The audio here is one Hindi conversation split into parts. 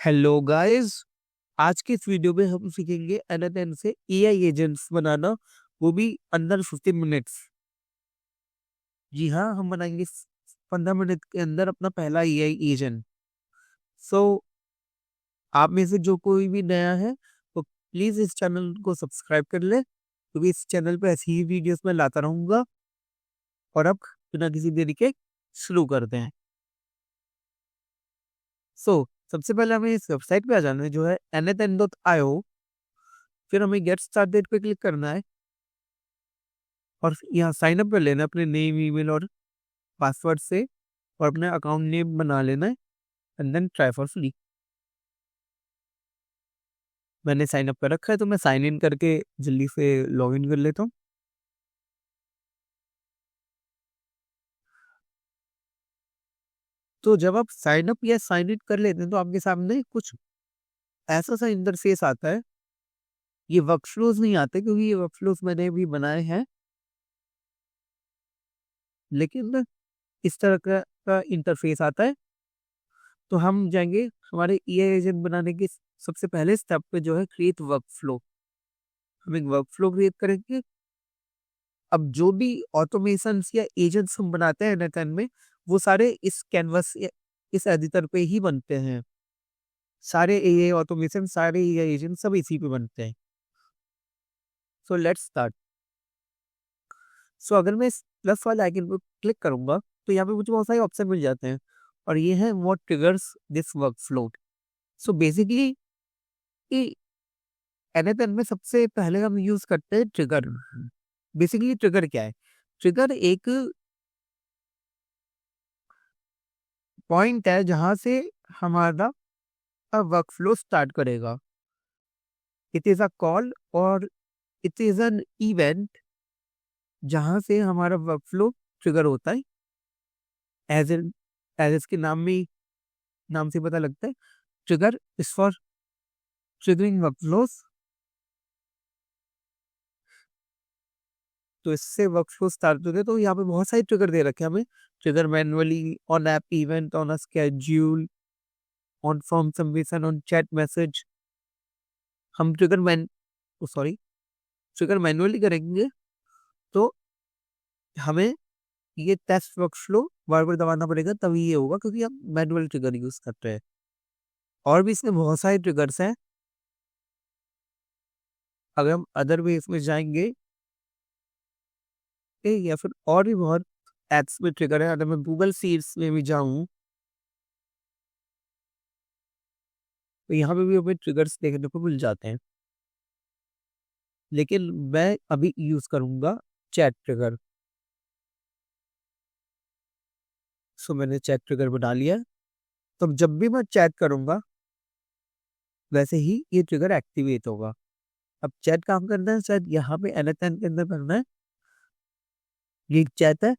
Hello guys. आज के इस वीडियो में हम सीखेंगे NN से एआई एजेंट्स बनाना, वो भी अंडर 15 मिनट्स। जी हाँ, हम बनाएंगे 15 मिनट के अंदर अपना पहला एआई एजेंट। सो आप में से जो कोई भी नया है तो प्लीज इस चैनल को सब्सक्राइब कर ले, क्योंकि इस चैनल पे ऐसी ही वीडियोस में लाता रहूंगा। और अब बिना किसी देरी के शुरू करते हैं। सबसे पहले हमें इस वेबसाइट पे आ जाना है, जो है nn.io। फिर हमें गेट स्टार्टेड पे क्लिक करना है और यहाँ साइन अप कर लेना है अपने नेम, ईमेल और पासवर्ड से, और अपने अकाउंट नेम बना लेना है and then try for free. मैंने साइन अप कर रखा है तो मैं साइन इन करके जल्दी से लॉग इन कर लेता हूँ। तो जब आप साइन अप या साइन इन कर लेते हैं तो आपके सामने कुछ ऐसा सा इंटरफेस आता है। ये वर्कफ्लोज नहीं आते, क्योंकि ये वर्कफ्लोज मैंने भी बनाए हैं, लेकिन इस तरह का इंटरफेस आता है। तो हम जाएंगे हमारे एआई एजेंट बनाने के सबसे पहले स्टेप पे, जो है क्रिएट वर्कफ्लो। हम एक वर्कफ्लो क्रिएट करेंगे। अब जो भी ऑटोमेशन या एजेंट्स हम बनाते हैं एनएटएन में, वो सारे इस कैनवस या इस एडिटर पे ही बनते हैं। सारे एआई ऑटोमेशन, सारे एआई एजेंट सब इसी पे बनते हैं। So let's start. सो अगर मैं इस प्लस वाले आइकन पर क्लिक करूंगा तो यहाँ पे मुझे बहुत सारे ऑप्शन मिल जाते हैं, और ये है what triggers this workflow. So basically एनएटएन में सबसे पहले हम यूज करते हैं ट्रिगर। बेसिकली ट्रिगर क्या है? ट्रिगर एक पॉइंट है जहां से हमारा वर्कफ्लो स्टार्ट करेगा। इट इज अ कॉल और इट इज एन इवेंट जहां से हमारा वर्कफ्लो ट्रिगर होता है। एज एज इसके नाम से पता लगता है, trigger is for triggering workflows. तो इससे वर्कफ्लो स्टार्ट होते हैं। तो यहाँ पे बहुत सारे ट्रिगर दे रखे हैं हमें। Trigger manually, on app event, on a schedule, on form submission, on chat message. हम सॉरी, ट्रिगर मैनुअली करेंगे तो हमें ये टेस्ट वर्कफ्लो बार बार दबाना पड़ेगा, तभी ये होगा, क्योंकि हम मैनुअल ट्रिगर यूज करते हैं। और भी इसमें बहुत सारे ट्रिगर्स हैं। अगर हम अदर वे इसमें जाएंगे या फिर और भी बहुत एप्स में ट्रिगर है। अगर मैं गूगल सीट्स में भी जाऊं तो यहाँ पे भी हमें ट्रिगर्स देखने को मिल जाते हैं, लेकिन मैं अभी यूज करूंगा चैट ट्रिगर। सो मैंने चैट ट्रिगर बना लिया। तो जब भी मैं चैट करूंगा वैसे ही ये ट्रिगर एक्टिवेट होगा। अब चैट काम करना है, शायद यहाँ पे एनएचएन के अंदर करना है। ये चैट है,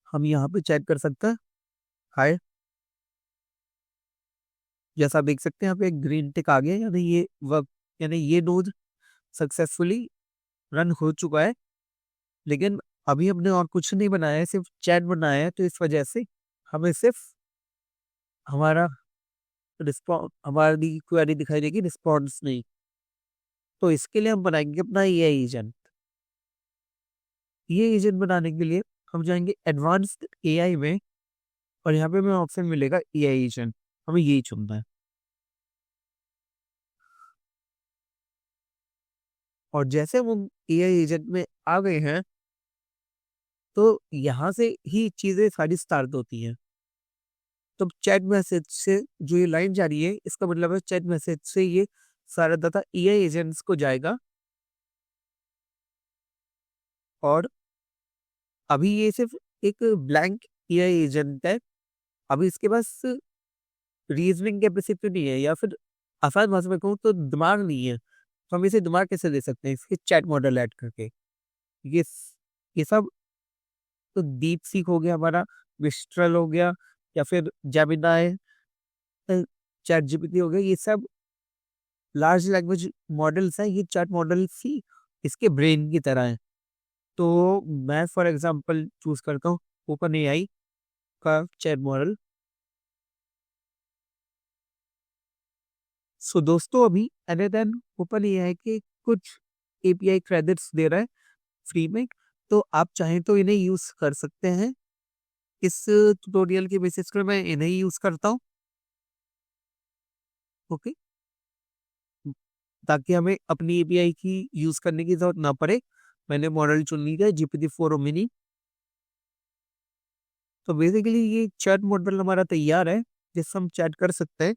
हम यहाँ पे चैट कर सकते हैं। हाय, जैसा आप देख सकते हैं यहाँ पे एक ग्रीन टिक आ गया, यानी ये नोड सक्सेसफुली रन हो चुका है। लेकिन अभी हमने और कुछ नहीं बनाया है, सिर्फ चैट बनाया है, तो इस वजह से हमें सिर्फ हमारा रिस्पॉन्स, हमारी क्वेरी दिखाई देगी, रिस्पॉन्स नहीं। तो इसके लिए हम बनाएंगे अपना एआई एजेंट। ये एजेंट बनाने के लिए हम जाएंगे एडवांस्ड एआई में, और यहाँ पे हमें ऑप्शन मिलेगा एआई एजेंट। हमें यही चुनना है। और जैसे हम एआई एजेंट में आ गए हैं तो यहाँ से ही चीजें सारी स्टार्ट होती हैं। तो चैट मैसेज से जो ये लाइन जा रही है, इसका मतलब है चैट मैसेज से ये सारा डाटा एआई एजेंट्स को जाएगा। और अभी ये सिर्फ एक ब्लैंक एआई एजेंट है। अभी इसके पास रीजनिंग कैपेसिटी नहीं है, या फिर आसान भाषा में कहूँ तो दिमाग नहीं है। तो हम इसे दिमाग कैसे दे सकते हैं? इसके चैट मॉडल ऐड करके। ये ये सब तो डीप सीक हो गया हमारा, मिस्ट्रल हो गया, या फिर जेमिनाई, चैट जीपीटी हो गया। ये सब लार्ज लैंग्वेज मॉडल्स हैं। ये चैट मॉडल्स ही इसके ब्रेन की तरह है। तो मैं फॉर एग्जांपल चूज करता हूँ ओपन एआई का चैट मॉडल। सो दोस्तों अभी अदर देन ओपन ये है कि कुछ एपीआई क्रेडिट्स दे रहा है फ्री में, तो आप चाहें तो इन्हें यूज कर सकते हैं। इस ट्यूटोरियल के बेसिस पर मैं इन्हें यूज करता हूँ, ओके, ताकि हमें अपनी एपीआई की यूज करने की जरूरत ना पड़े। मैंने मॉडल चुन लिया है GPT-4 मिनी। तो बेसिकली ये चैट मॉडल हमारा तैयार है जिससे हम चैट कर सकते हैं।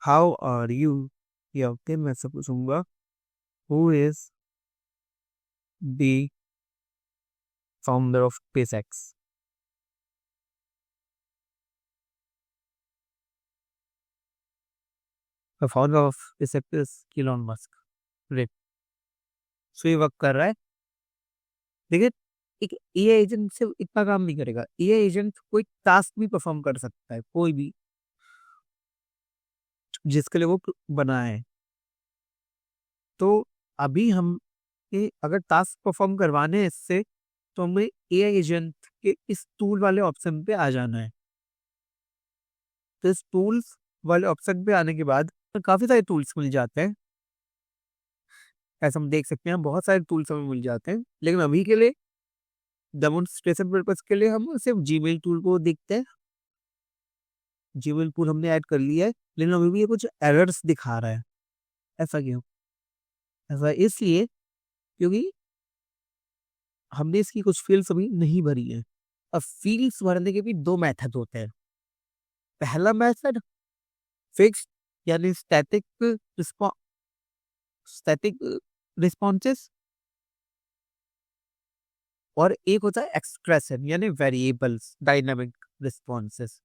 हाउ आर यू, या ओके मैं सब पूछूंगा who is the founder of SpaceX। The founder of SpaceX is Elon Musk. Great. So ये वर्क कर रहा है। देखिए, एक एआई एजेंट से इतना काम नहीं करेगा। एआई एजेंट कोई टास्क भी परफॉर्म कर सकता है, कोई भी, जिसके लिए वो बना है। तो अभी हम अगर टास्क परफॉर्म करवाने हैं इससे, तो हमें एआई एजेंट के इस टूल वाले ऑप्शन पे आ जाना है। तो इस टूल्स वाले ऑप्शन पे आने के बाद काफी सारे टूल्स मिल जाते हैं। ऐसा हम देख सकते हैं, बहुत सारे टूल्स हमें मिल जाते हैं, लेकिन अभी के लिए डेमोन्स्ट्रेशन पर्पज के लिए हम सिर्फ जीमेल टूल को देखते हैं। जीमेल टूल हमने ऐड कर लिया है, लेकिन अभी भी ये कुछ एरर्स दिखा रहा है। ऐसा क्यों? ऐसा इसलिए क्योंकि हमने इसकी कुछ फील्ड्स अभी नहीं भरी है। अब फील्ड्स भरने के भी दो मेथड होते हैं। पहला मेथड फिक्स्ड, यानी स्टैटिक रिस्पॉन्सेस, और एक होता है एक्सप्रेशन यानी वेरिएबल्स डायनामिक रिस्पॉन्सेस।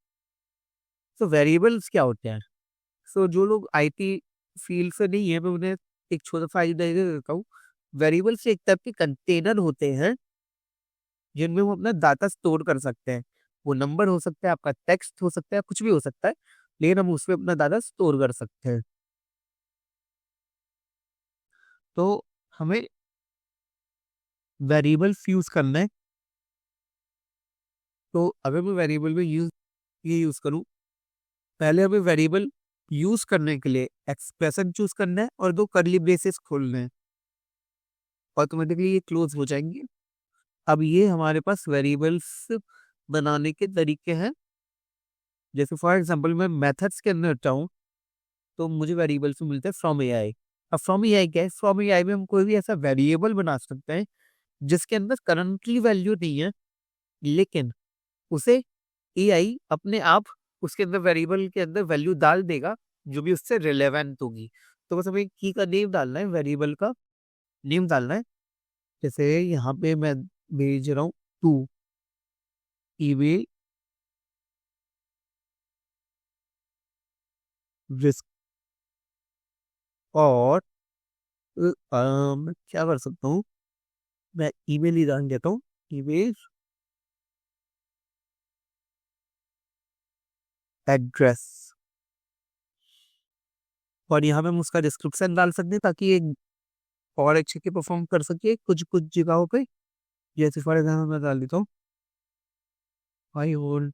तो वेरिएबल्स क्या होते हैं? सो जो लोग आईटी फील्ड से नहीं है, मैं उन्हें एक छोटा सा आइडिया दे देता हूँ। वेरिएबल्स एक टाइप के कंटेनर होते हैं जिनमें वो अपना डाटा स्टोर कर सकते हैं। वो नंबर हो सकता है, आपका टेक्स्ट हो सकता है, कुछ भी हो सकता है, लेकिन हम उसमें अपना डाटा स्टोर कर सकते हैं। तो हमें वेरिएबल्स यूज करना है। तो अगर मैं वेरिएबल में ये यूज करूँ, पहले हमें वेरिएबल यूज करने के लिए एक्सप्रेशन चूज करना है और दो करली ब्रेसेस खोलने हैं। ऑटोमेटिकली ये क्लोज हो जाएंगे। अब ये हमारे पास वेरिएबल्स बनाने के तरीके हैं। जैसे फॉर एग्जांपल मैं मेथड्स के अंदर चाहूँ, तो मुझे वेरिएबल्स मिलते हैं फ्रॉम एआई। अब फ्रॉम एआई क्या है? फ्रॉम एआई में हम कोई भी ऐसा वेरिएबल बना सकते हैं जिसके अंदर करंटली वैल्यू नहीं है, लेकिन उसे एआई अपने आप उसके अंदर वेरिएबल के अंदर वैल्यू डाल देगा जो भी उससे रिलेवेंट होगी। तो बस हमें की का नेम डालना है, वेरिएबल का नेम डालना है। जैसे यहाँ पे मैं भेज रहा हूँ टू ईमेल रिस्क, और मैं क्या कर सकता हूँ, मैं ईमेल ही डाल देता हूँ, ईमेल एड्रेस। और यहाँ पे हम उसका डिस्क्रिप्शन डाल सकते हैं ताकि ये और अच्छे के परफॉर्म कर सके कुछ कुछ जगहों पे। जैसे फॉर एग्जाम्पल मैं डाल देता हूँ I hold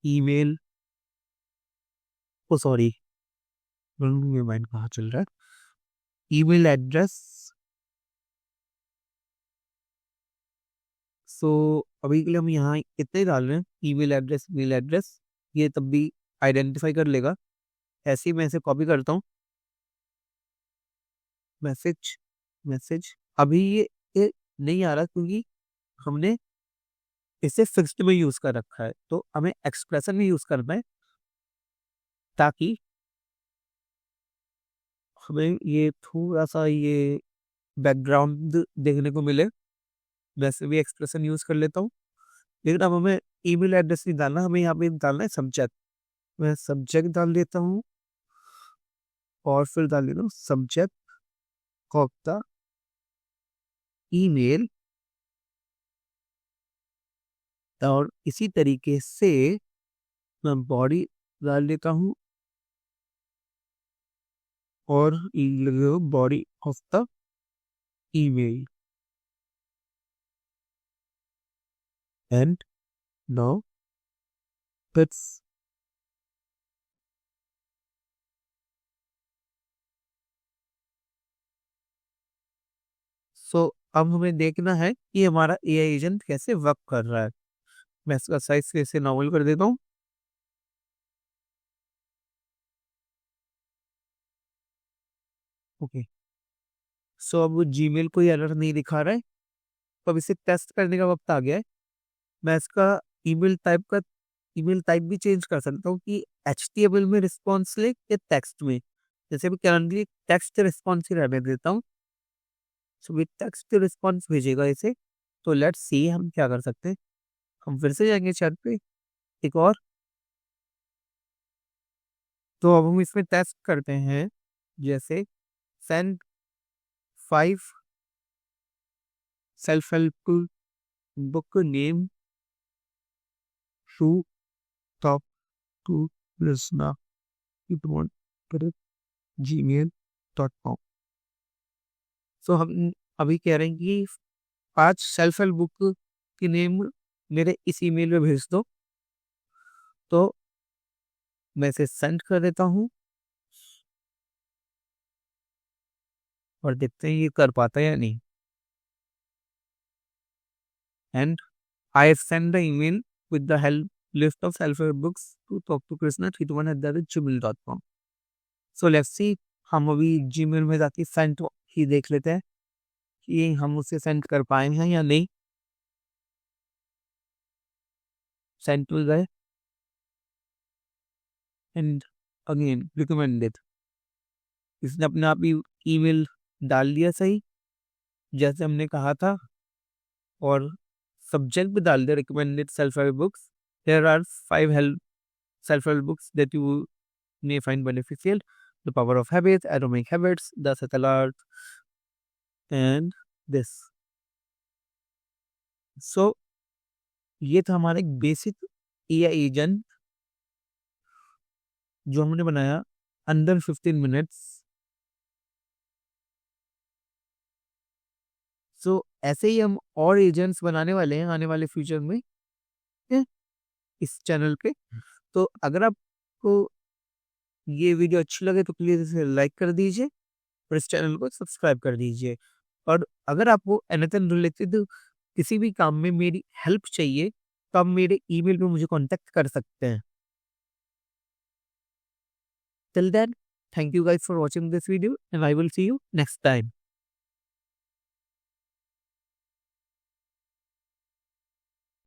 email, oh sorry, मेरा माइंड कहाँ चल रहा है, ईमेल एड्रेस। सो अभी के लिए हम यहाँ इतने ही डाल रहे हैं, ईमेल एड्रेस, मेल एड्रेस। ये तब भी आइडेंटिफाई कर लेगा। ऐसे ही मैं इसे कॉपी करता हूँ, मैसेज मैसेज। अभी ये नहीं आ रहा क्योंकि हमने इसे फिक्स्ड में यूज कर रखा है। तो हमें एक्सप्रेशन में यूज करना है ताकि हमें ये थोड़ा सा ये बैकग्राउंड देखने को मिले। वैसे भी एक्सप्रेशन यूज कर लेता हूँ, लेकिन अब हमें ईमेल एड्रेस नहीं डालना, हमें यहाँ पे डालना है सब्जेक्ट। मैं सब्जेक्ट डाल देता हूँ और फिर डाल देता हूँ सब्जेक्ट कॉप्ता ईमेल। और इसी तरीके से मैं बॉडी डाल देता हूँ और body of the email. And now That's सो अब हमें देखना है कि हमारा एआई एजेंट कैसे वर्क कर रहा है। मैं इसका साइज कैसे नॉर्मल कर देता हूँ। ओके, सो अब वो जीमेल कोई एरर नहीं दिखा रहा है। तो अब इसे टेस्ट करने का वक्त आ गया है। मैं इसका ईमेल टाइप भी चेंज कर सकता हूँ कि एचटीएमएल में रिस्पॉन्स ले या टेक्स्ट में। जैसे अभी करंटली टेक्स्ट रिस्पॉन्स ही रहने देता हूँ। सो विद टेक्स्ट रिस्पॉन्स भेजेगा इसे। तो लेट्स सी हम क्या कर सकते हैं। हम फिर से जाएंगे चैट पे एक और। तो अब हम इसमें टेस्ट करते हैं, जैसे send 5 self help book name to top to listener gmail.com। So हम अभी कह रहे हैं कि 5 सेल्फ हेल्प बुक की नेम मेरे इस ईमेल में भेज दो। तो मैं इसे सेंड कर देता हूँ और देखते हैं ये कर पाता है या नहीं। And I send the email with the help list of self help books to talk to Krishna 31@gmail.com। So let's see, हम अभी जीमेल में जाके सेंड ही देख लेते हैं कि हम उसे सेंड कर पाए हैं या नहीं। सेंड टू गए एंड अगेन रिकमेंडेड। इसने अपने आप ही ईमेल डाल दिया सही जैसे हमने कहा था, और सब्जेक्ट भी डाल दिया recommended self help books. There are 5 help self help books that you may find beneficial: The Power of Habits, Atomic Habits, The Subtle Art, and this. So ये था हमारा एक बेसिक एआई एजेंट जो हमने बनाया अंडर 15 मिनट्स। सो ऐसे ही हम और एजेंट्स बनाने वाले हैं आने वाले फ्यूचर में, हैं, इस चैनल पे। तो अगर आपको ये वीडियो अच्छी लगे तो प्लीज इसे लाइक कर दीजिए और इस चैनल को सब्सक्राइब कर दीजिए। और अगर आपको एनीथिंग रिलेटेड किसी भी काम में मेरी हेल्प चाहिए तो आप मेरे ईमेल पे मुझे कांटेक्ट कर सकते हैं। Till then, thank you guys for watching this video and I will see you next time.